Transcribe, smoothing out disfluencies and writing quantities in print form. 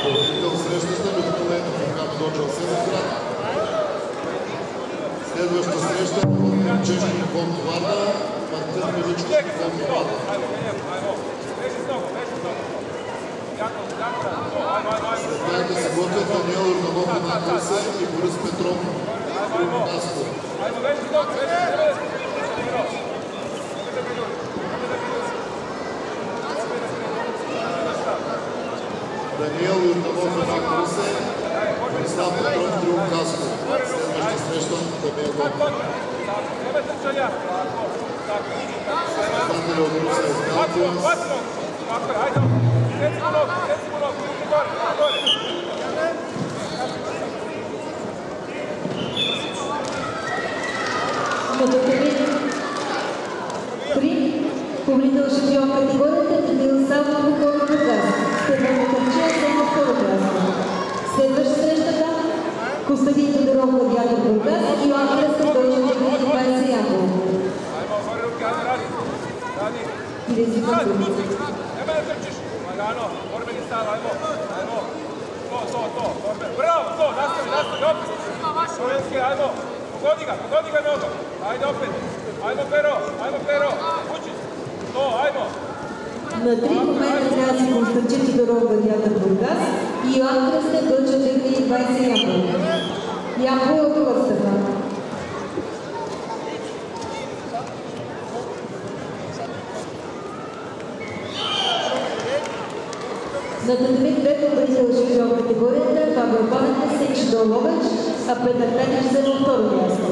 Победител срещата Людмила Ефимхан Доджа Асеновград. Следваща среща в Чешки Бомб Варна, Мартин Миличков Бомб Варна. След тях да се готвят Даниел Орданов на Русе и Борис Петров от Наско. Даниел Орданов на Русе, Борислав Петров Триум Каско. Следваща среща Дамиел Гонов. Създателя от Русе Ескалкиус. Победител шампион категорията Даниил Савов Бургас. Стефан Търчев за второ място. Следваща срещата Костадин Тодоров Гладиатор Бургас и Йоан Кръстев Дойче 2020 Ямбол. На 3 момента трябва да си Константин Тодоров Гладиатор Бургас и Йоан Кръстев Дойче 2020 Ямбол. Ямбол е от страна. На Татамик бе победител шампион категорията Павел Панев Сенчи Долович, а Петър Пенев взема второ място.